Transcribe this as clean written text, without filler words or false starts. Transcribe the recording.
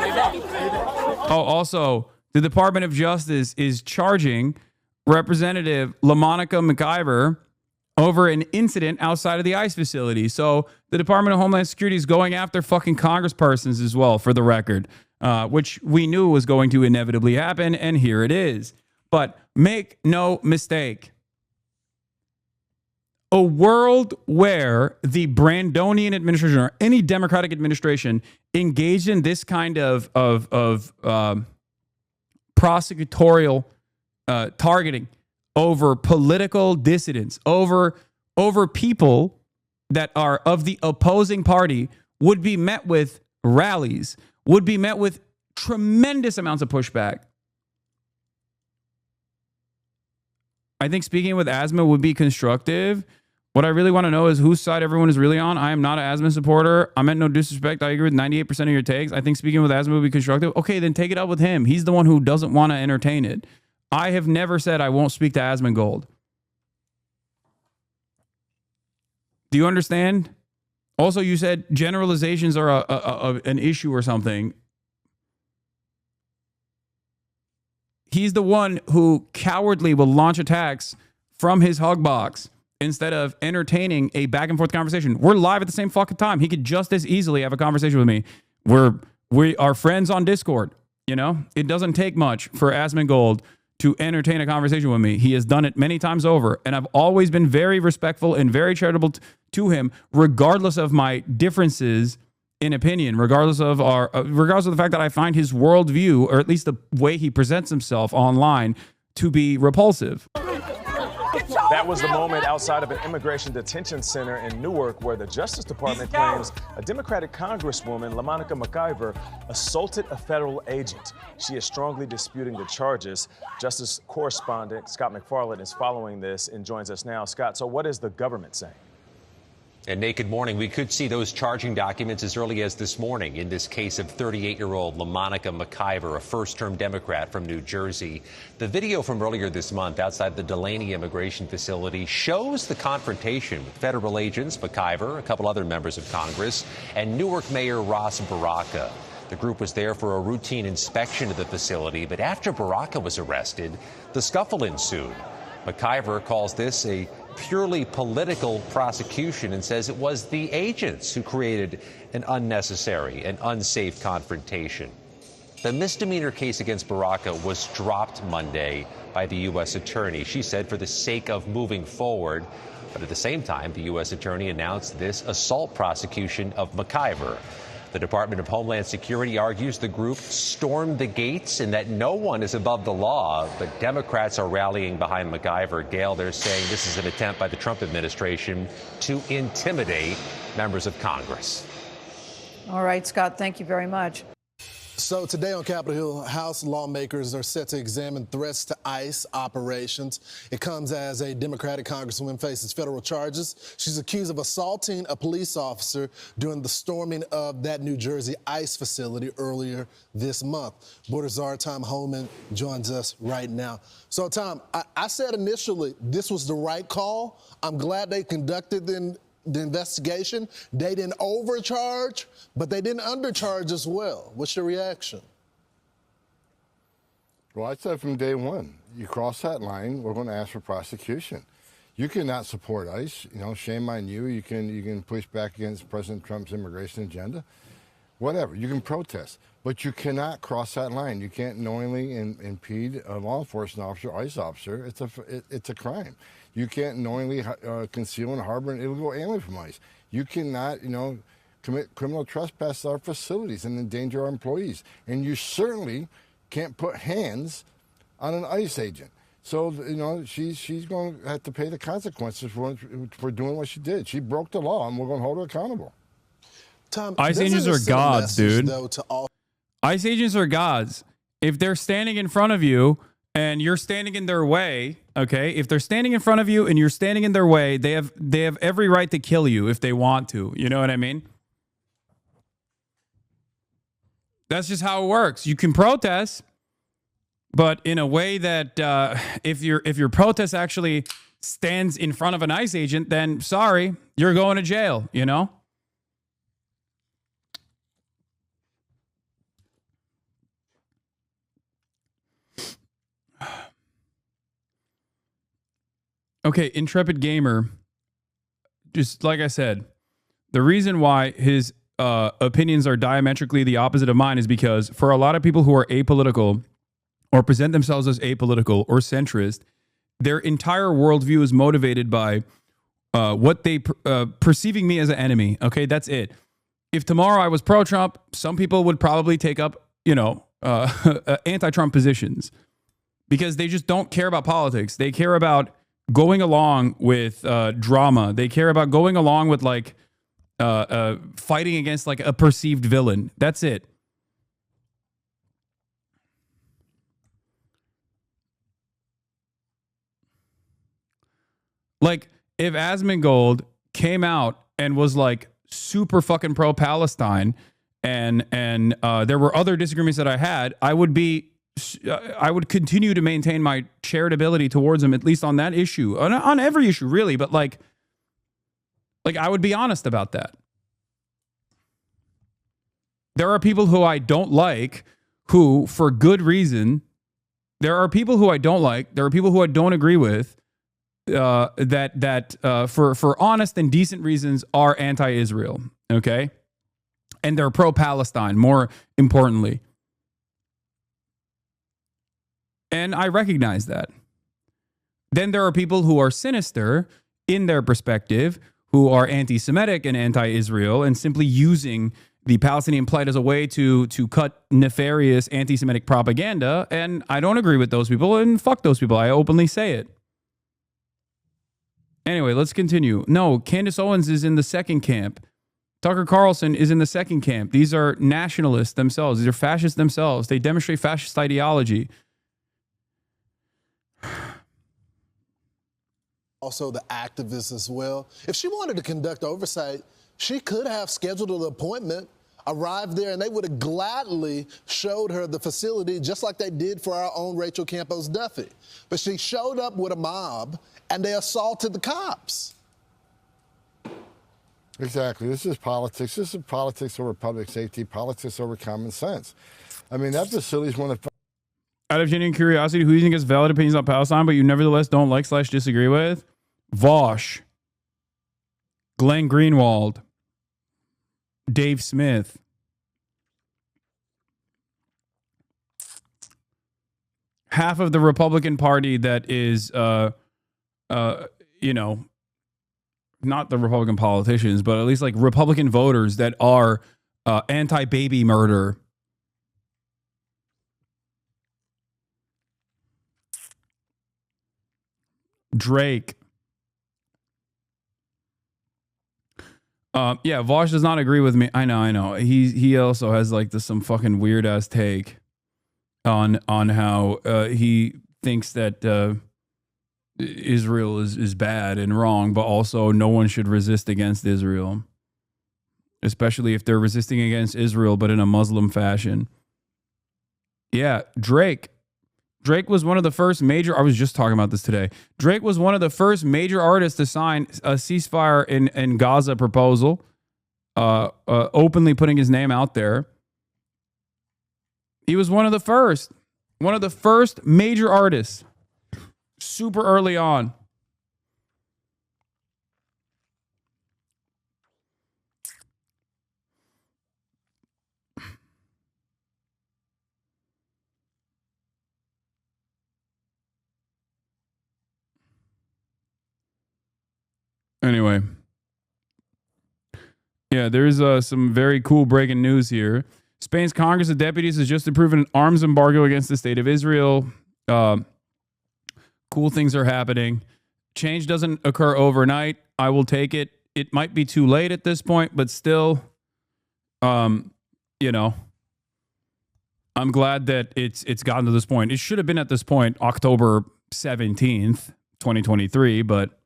Oh, also, the Department of Justice is charging Representative LaMonica McIver over an incident outside of the ICE facility. So the Department of Homeland Security is going after fucking congresspersons as well, for the record, which we knew was going to inevitably happen, and here it is. But make no mistake, a world where the Brandonian administration or any Democratic administration engaged in this kind of prosecutorial targeting over political dissidents, over people that are of the opposing party, would be met with rallies, would be met with tremendous amounts of pushback. I think speaking with asthma would be constructive. What I really want to know is whose side everyone is really on. I am not an asthma supporter. I meant no disrespect. I agree with 98% of your takes. I think speaking with asthma would be constructive. Okay, then take it up with him. He's the one who doesn't want to entertain it. I have never said I won't speak to Asmongold. Do you understand? Also, you said generalizations are an issue or something. He's the one who cowardly will launch attacks from his hug box instead of entertaining a back and forth conversation. We're live at the same fucking time. He could just as easily have a conversation with me. We are friends on Discord. You know, it doesn't take much for Asmongold to entertain a conversation with me. He has done it many times over, and I've always been very respectful and very charitable to him, regardless of my differences in opinion, regardless of the fact that I find his worldview, or at least the way he presents himself online, to be repulsive. That was the moment outside of an immigration detention center in Newark where the Justice Department claims a Democratic Congresswoman, LaMonica McIver, assaulted a federal agent. She is strongly disputing the charges. Justice correspondent Scott McFarland is following this and joins us now. Scott, so what is the government saying? And Naked Morning, we could see those charging documents as early as this morning in this case of 38-year-old LaMonica McIver, a first-term Democrat from New Jersey. The video from earlier this month outside the Delaney immigration facility shows the confrontation with federal agents, McIver, a couple other members of Congress, and Newark Mayor Ras Baraka. The group was there for a routine inspection of the facility, but after Baraka was arrested, the scuffle ensued. McIver calls this a purely political prosecution and says it was the agents who created an unnecessary and unsafe confrontation. The misdemeanor case against Baraka was dropped Monday by the U.S. attorney. She said for the sake of moving forward, but at the same time, the U.S. attorney announced this assault prosecution of McIver. The Department of Homeland Security argues the group stormed the gates and that no one is above the law, but Democrats are rallying behind McIver. Gail, they're saying this is an attempt by the Trump administration to intimidate members of Congress. All right, Scott, thank you very much. So today on Capitol Hill, House lawmakers are set to examine threats to ICE operations. It comes as a Democratic congresswoman faces federal charges. She's accused of assaulting a police officer during the storming of that New Jersey ICE facility earlier this month. Border Czar Tom Homan joins us right now. So, Tom, I said initially this was the right call. I'm glad they conducted the investigation. They didn't overcharge, but they didn't undercharge as well. What's your reaction? Well, I said from day one, you cross that line, we're going to ask for prosecution. You cannot support ICE. You know, shame on you. You can push back against President Trump's immigration agenda. Whatever. You can protest, but you cannot cross that line. You can't knowingly impede a law enforcement officer, ICE officer. It's a crime. You can't knowingly conceal and harbor an illegal alien from ICE. You cannot, commit criminal trespass at our facilities and endanger our employees. And you certainly can't put hands on an ICE agent. So, she's going to have to pay the consequences for doing what she did. She broke the law, and we're going to hold her accountable. Tom, ICE agents are gods, dude. ICE agents are gods. If they're standing in front of you and you're standing in their way, okay? If they're standing in front of you and you're standing in their way, they have every right to kill you if they want to. You know what I mean? That's just how it works. You can protest, but in a way that if your protest actually stands in front of an ICE agent, then sorry, you're going to jail, Okay, Intrepid Gamer, just like I said, the reason why his opinions are diametrically the opposite of mine is because for a lot of people who are apolitical or present themselves as apolitical or centrist, their entire worldview is motivated by what they perceiving me as an enemy. Okay, that's it. If tomorrow I was pro-Trump, some people would probably take up, anti-Trump positions because they just don't care about politics. They care about going along with drama. They care about going along with like fighting against like a perceived villain. That's it. Like if Asmongold came out and was like super fucking pro-Palestine and there were other disagreements that I had, I would continue to maintain my charitability towards him, at least on that issue, on every issue really. But like I would be honest about that. There are people who I don't like who, for good reason, there are people who I don't like. There are people who I don't agree with that for honest and decent reasons are anti-Israel. Okay. And they're pro-Palestine, more importantly. And I recognize that. Then there are people who are sinister in their perspective, who are anti-Semitic and anti-Israel and simply using the Palestinian plight as a way to cut nefarious anti-Semitic propaganda. And I don't agree with those people, and fuck those people. I openly say it. Anyway, let's continue. No, Candace Owens is in the second camp. Tucker Carlson is in the second camp. These are nationalists themselves. These are fascists themselves. They demonstrate fascist ideology. Also the activists as well. If she wanted to conduct oversight, she could have scheduled an appointment, arrived there, and they would have gladly showed her the facility just like they did for our own Rachel Campos Duffy. But she showed up with a mob and they assaulted the cops. Exactly. This is politics. This is politics over public safety, politics over common sense. I mean, that facility is one of... Out of genuine curiosity, who do you think has valid opinions on Palestine, but you nevertheless don't like/disagree with? Vosh, Glenn Greenwald, Dave Smith. Half of the Republican Party that is, not the Republican politicians, but at least like Republican voters that are anti-baby murder. Drake. Vosh does not agree with me. I know. He also has like some fucking weird ass take on how he thinks that Israel is bad and wrong, but also no one should resist against Israel, especially if they're resisting against Israel, but in a Muslim fashion. Yeah, Drake was one of the first major, I was just talking about this today. Drake was one of the first major artists to sign a ceasefire in Gaza proposal, openly putting his name out there. He was one of the first major artists, super early on. Anyway, yeah, there's some very cool breaking news here. Spain's Congress of Deputies has just approved an arms embargo against the state of Israel. Cool things are happening. Change doesn't occur overnight. I will take it. It might be too late at this point, but still, I'm glad that it's gotten to this point. It should have been at this point, October 17th, 2023, but